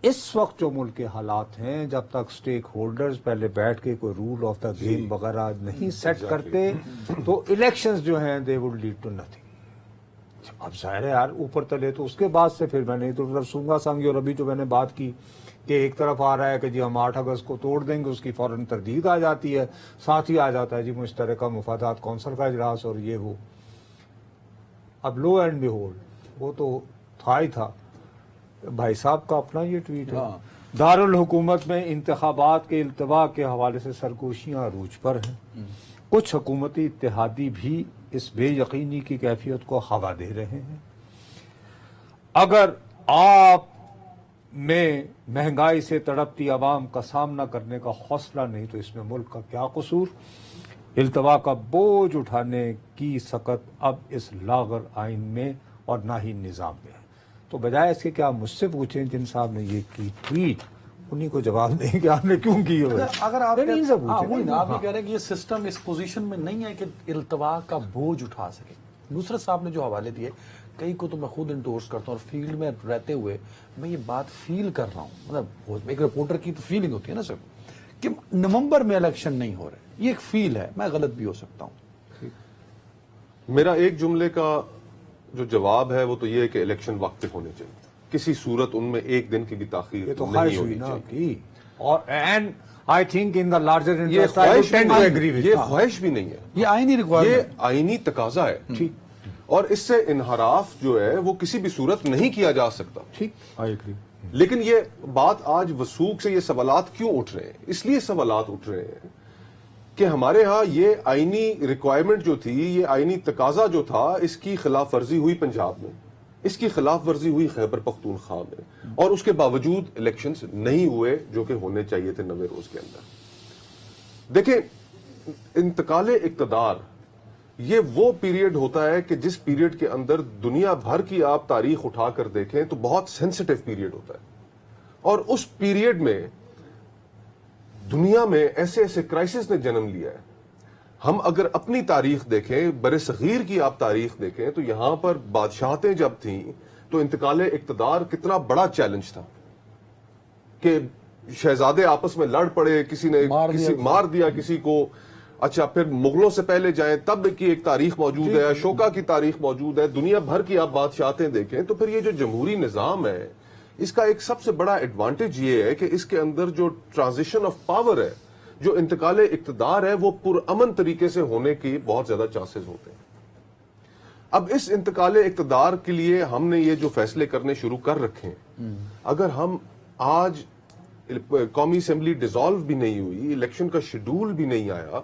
اس وقت جو ملک کے حالات ہیں، جب تک سٹیک ہولڈرز پہلے بیٹھ کے کوئی رول آف دا گیم وغیرہ نہیں سیٹ کرتے تو الیکشنز جو ہیں they would lead to nothing. اب ظاہر ہے یار اوپر تلے تو اس کے بعد سے پھر میں نے تو سونگا سانگی اور ابھی جو میں نے بات کی کہ ایک طرف آ رہا ہے کہ جی ہم 8 اگست کو توڑ دیں گے، اس کی فوراً تردید آ جاتی ہے، ساتھ ہی آ جاتا ہے جی مشترکہ مفادات کونسل کا اجلاس اور یہ وہ. اب لو اینڈ بی ہولڈ وہ تو تھا ہی تھا. بھائی صاحب کا اپنا یہ ٹویٹ ہے، دارالحکومت میں انتخابات کے التوا کے حوالے سے سرگوشیاں عروج پر ہیں. کچھ حکومتی اتحادی بھی اس بے یقینی کی کیفیت کو ہوا دے رہے ہیں. اگر آپ میں مہنگائی سے تڑپتی عوام کا سامنا کرنے کا حوصلہ نہیں تو اس میں ملک کا کیا قصور. التوا کا بوجھ اٹھانے کی سکت اب اس لاغر آئین میں اور نہ ہی نظام میں ہے. تو بجائے اس کے کہ آپ مجھ سے پوچھیں جن صاحب نے یہ کی ٹویٹ، انہی کو جواب دیں کہ آپ نے کیوں کی ہے. اگر آپ ان سے پوچھیں. آپ یہ کہہ رہے ہیں کہ یہ سسٹم اس پوزیشن میں نہیں ہے کہ التوا کا بوجھ اٹھا سکے. نصرت صاحب نے جو حوالے دیے کئی کو تو میں خود انڈورس کرتا ہوں، اور فیلڈ میں رہتے ہوئے میں یہ بات فیل کر رہا ہوں. مطلب ایک رپورٹر کی تو فیلنگ ہوتی ہے نا سر کہ نومبر میں الیکشن نہیں ہو رہے، یہ ایک فیل ہے. میں غلط بھی ہو سکتا ہوں. میرا ایک جملے کا جو جواب ہے وہ تو یہ ہے کہ الیکشن وقت پہ ہونے چاہیے، کسی صورت ان میں ایک دن کی بھی تاخیر یہ تو نہیں خواہش ہونی ہوئی نا چاہیے. کی، اور and I think in the larger یہ انٹرسٹ خواہش آئی ٹینڈ ٹو ایگری ود. یہ خواہش بھی نہیں ہے، یہ آئینی یہ ریکوائرمنٹ. آئینی تقاضا ہے. ٹھیک اور اس سے انحراف جو ہے وہ کسی بھی صورت نہیں کیا جا سکتا. ٹھیک آئی ایگری. لیکن یہ بات آج وثوق سے یہ سوالات کیوں اٹھ رہے ہیں؟ اس لیے سوالات اٹھ رہے ہیں کہ ہمارے ہاں یہ آئینی ریکوائرمنٹ جو تھی، یہ آئینی تقاضا جو تھا، اس کی خلاف ورزی ہوئی پنجاب میں، اس کی خلاف ورزی ہوئی خیبر پختونخوا میں، اور اس کے باوجود الیکشنز نہیں ہوئے جو کہ ہونے چاہیے تھے 90 روز کے اندر. دیکھیں، انتقال اقتدار یہ وہ پیریڈ ہوتا ہے کہ جس پیریڈ کے اندر دنیا بھر کی آپ تاریخ اٹھا کر دیکھیں تو بہت سینسٹیو پیریڈ ہوتا ہے. اور اس پیریڈ میں دنیا میں ایسے ایسے کرائسس نے جنم لیا ہے. ہم اگر اپنی تاریخ دیکھیں، بر صغیر کی آپ تاریخ دیکھیں، تو یہاں پر بادشاہتیں جب تھیں تو انتقال اقتدار کتنا بڑا چیلنج تھا کہ شہزادے آپس میں لڑ پڑے، کسی نے مار دیا کسی کو. اچھا، پھر مغلوں سے پہلے جائیں تب کی ایک تاریخ موجود ہے، اشوکا کی تاریخ موجود ہے، دنیا بھر کی آپ بادشاہتیں دیکھیں. تو پھر یہ جو جمہوری نظام ہے، اس کا ایک سب سے بڑا ایڈوانٹیج یہ ہے کہ اس کے اندر جو ٹرانزیشن آف پاور ہے، جو انتقال اقتدار ہے، وہ پرامن طریقے سے ہونے کی بہت زیادہ چانسز ہوتے ہیں. اب اس انتقال اقتدار کے لیے ہم نے یہ جو فیصلے کرنے شروع کر رکھے ہیں، اگر ہم آج قومی اسمبلی ڈیزالو بھی نہیں ہوئی، الیکشن کا شیڈول بھی نہیں آیا،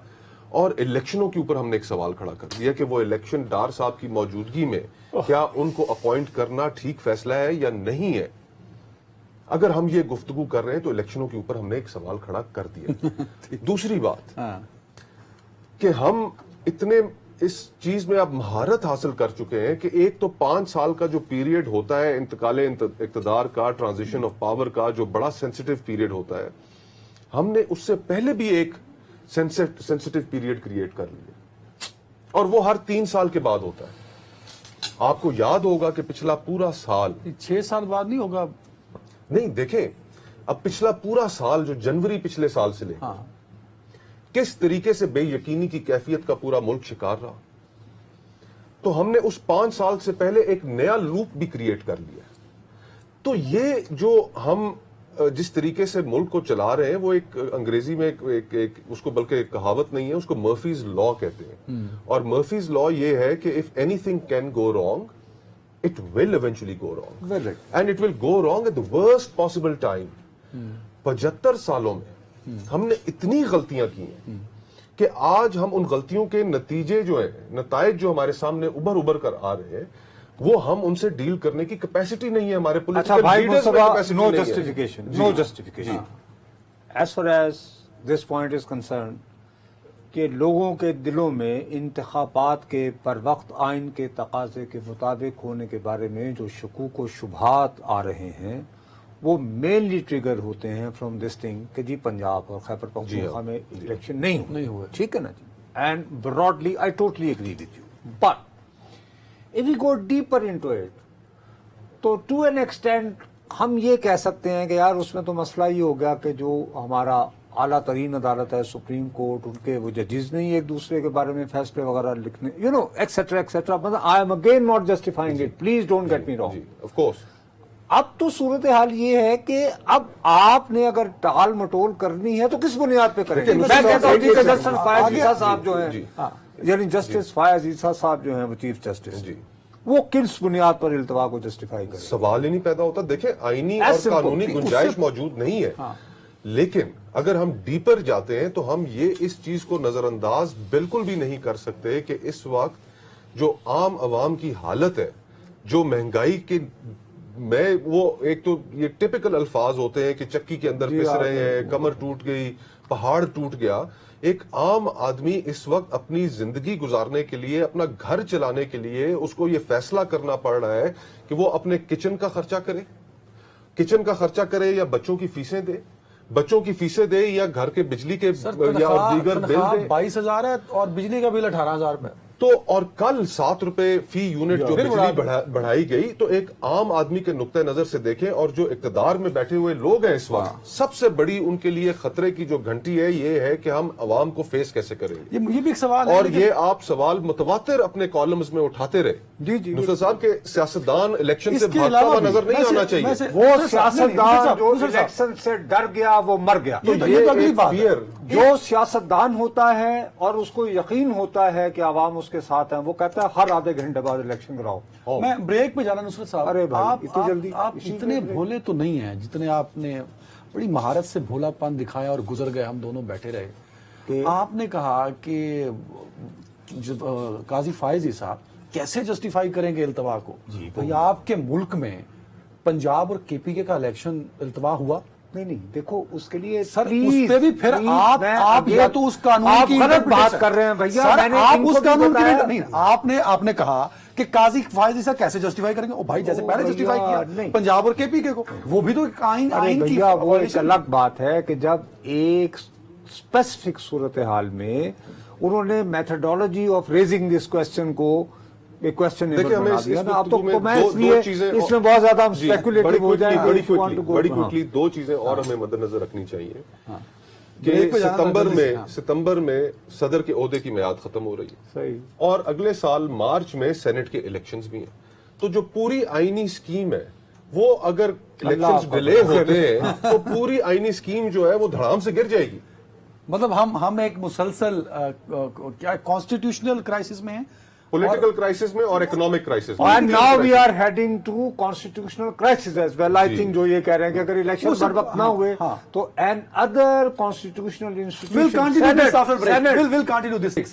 اور الیکشنوں کے اوپر ہم نے ایک سوال کھڑا کر دیا کہ وہ الیکشن ڈار صاحب کی موجودگی میں کیا ان کو اپوائنٹ کرنا ٹھیک فیصلہ ہے یا نہیں ہے. اگر ہم یہ گفتگو کر رہے ہیں تو الیکشنوں کے اوپر ہم نے ایک سوال کھڑا کر دیا. دوسری بات کہ ہم اتنے اس چیز میں اب مہارت حاصل کر چکے ہیں کہ ایک تو 5 سال کا جو پیریڈ ہوتا ہے انتقال اقتدار کا، ٹرانزیشن آف پاور کا، جو بڑا سینسٹیو پیریڈ ہوتا ہے، ہم نے اس سے پہلے بھی ایک سینسٹیو پیریڈ کریٹ کر لیا، اور وہ ہر 3 سال کے بعد ہوتا ہے. آپ کو یاد ہوگا کہ پچھلا پورا سال 6 سال بعد نہیں ہوگا. نہیں، دیکھیں اب پچھلا پورا سال جو جنوری پچھلے سال سے لے کس طریقے سے بے یقینی کی کیفیت کا پورا ملک شکار رہا. تو ہم نے اس 5 سال سے پہلے ایک نیا لوپ بھی کریٹ کر لیا. تو یہ جو ہم جس طریقے سے ملک کو چلا رہے ہیں، وہ ایک انگریزی میں ایک اس کو بلکہ ایک کہاوت نہیں ہے، اس کو مرفیز لا کہتے ہیں. اور مرفیز لا یہ ہے کہ if any thing can go wrong it will eventually go wrong. And it will go wrong at the worst possible time. 75 سالوں میں ہم نے اتنی غلطیاں کی ہیں کہ آج ہم ان غلطیوں کے نتیجے جو ہیں، نتائج جو ہمارے سامنے ابھر کر آ رہے ہیں، وہ ہم ان سے ڈیل کرنے کی کیپیسٹی نہیں ہے ہمارے پولیٹیکل لیڈرز میں. No justification, no justification. As far as this point is concern کہ لوگوں کے دلوں میں انتخابات کے پر وقت آئین کے تقاضے کے مطابق ہونے کے بارے میں جو شکوک و شبہات آ رہے ہیں، وہ مینلی ٹریگر ہوتے ہیں فرام دس تھنگ کہ جی پنجاب اور خیبر پختونخوا میں الیکشن نہیں ہوئے. ٹھیک ہے نا جی. And broadly I totally agree with you. But if we go deeper into it, تو ٹو این ایکسٹینٹ ہم یہ کہہ سکتے ہیں کہ یار اس میں تو مسئلہ یہ ہو گیا کہ جو ہمارا اعلیٰ ترین عدالت ہے سپریم کورٹ، ان کے وہ ججز نہیں ایک دوسرے کے بارے میں فیصلے وغیرہ لکھنے ایکسیٹرا ایکسیٹرا. مطلب I am again not justifying it, please don't get me wrong. جی آف کورس. اب تو صورتحال یہ ہے کہ اب آپ نے اگر ٹال مٹول کرنی ہے تو کس بنیاد پہ کریں گے؟ دیکھیں، میں کہتا ہوں جی کہ ایک جسٹس فائز عیسیٰ صاحب جو جی. ہیں، یعنی جسٹس فائز عیسیٰ صاحب جو ہیں وہ چیف جسٹس، جی. وہ کس بنیاد پر التوا کو جسٹیفائی کریں؟ سوال ہی نہیں پیدا ہوتا. دیکھیں آئینی اور simple. قانونی گنجائش موجود نہیں ہے، لیکن اگر ہم ڈیپر جاتے ہیں تو ہم یہ اس چیز کو نظر انداز بالکل بھی نہیں کر سکتے کہ اس وقت جو عام عوام کی حالت ہے، جو مہنگائی کے میں وہ ایک تو یہ ٹپیکل الفاظ ہوتے ہیں کہ چکی کے اندر پس رہے ہیں، کمر ٹوٹ گئی، پہاڑ ٹوٹ گیا. ایک عام آدمی اس وقت اپنی زندگی گزارنے کے لیے، اپنا گھر چلانے کے لیے اس کو یہ فیصلہ کرنا پڑ رہا ہے کہ وہ اپنے کچن کا خرچہ کرے یا بچوں کی فیسیں دے، بچوں کی فیسیں دے یا گھر کے بجلی کے یا دیگر بل دے. 22,000 ہے اور بجلی کا بل 18,000 روپے. تو اور کل 7 روپے فی یونٹ جو بجلی بڑھائی گئی. تو ایک عام آدمی کے نقطہ نظر سے دیکھیں، اور جو اقتدار میں بیٹھے ہوئے لوگ ہیں اس وقت، سب سے بڑی ان کے لیے خطرے کی جو گھنٹی ہے یہ ہے کہ ہم عوام کو فیس کیسے کریں گے. یہ بھی ایک سوال ہے. اور یہ آپ سوال متواتر اپنے کالمز میں اٹھاتے رہے. جی نصرت صاحب کے سیاستدان الیکشن سے بھاگتا ہوا نظر نہیں آنا چاہیے. وہ سیاستدان جو الیکشن سے ڈر گیا وہ مر گیا. جو سیاستدان ہوتا ہے اور اس کو یقین ہوتا ہے کہ عوام اس کے ساتھ ہیں، وہ کہتا ہے ہر آدھے گھنٹے بعد الیکشن کراؤ. میں بریک پہ جانا نصرت صاحب. ارے بھائی اتنی جلدی آپ اتنے بھولے تو نہیں ہیں جتنے آپ نے بڑی مہارت سے بھولا پن دکھایا اور گزر گئے، ہم دونوں بیٹھے رہے. آپ نے کہا کہ قاضی فائز عیسیٰ کیسے جسٹیفائی کریں گے التوا کو. بھئی آپ کے ملک میں پنجاب اور کے پی کے کا الیکشن التوا ہوا؟ نہیں دیکھو اس کے لیے سر اس پہ بھی پھر آپ یا تو اس قانون کی غلط بات کر رہے ہیں بھیا. آپ اس قانون کی نہیں، آپ نے کہا کہ قاضی فائز عیسیٰ کیسے جسٹیفائی کریں گے. او بھائی جیسے پہلے جسٹیفائی کیا پنجاب اور کے پی کے کو، وہ بھی تو آئین کی وہ ایک الگ بات ہے کہ جب ایک اسپیسیفک صورتحال میں انہوں نے methodology of raising this question کو ایک کوسچن بنا دیا نا. اب تو میں اس میں بہت زیادہ ہم اسپیکولیٹو ہو جائیں. بڑی کوئکلی 2 چیزیں اور ہمیں مد نظر رکھنی چاہیے کہ ستمبر میں صدر کے عہدے کی میعاد ختم ہو رہی ہے، اور اگلے سال مارچ میں سینٹ کے الیکشنز بھی ہیں. تو جو پوری آئینی سکیم ہے وہ اگر الیکشنز ڈیلے ہوتے ہیں تو پوری آئینی سکیم جو ہے وہ دھڑام سے گر جائے گی. مطلب ہم ایک مسلسل کیا کانسٹیٹیوشنل کرائسس میں ہیں، پولیٹیکل کرائسس میں اور اکنامک کرائسس میں. And now we are heading to constitutional crisis as well. I think جو یہ کہہ رہے ہیں کہ اگر الیکشن بر وقت نہ ہوئے تو an other constitutional institution we'll continue this after break. We'll continue this.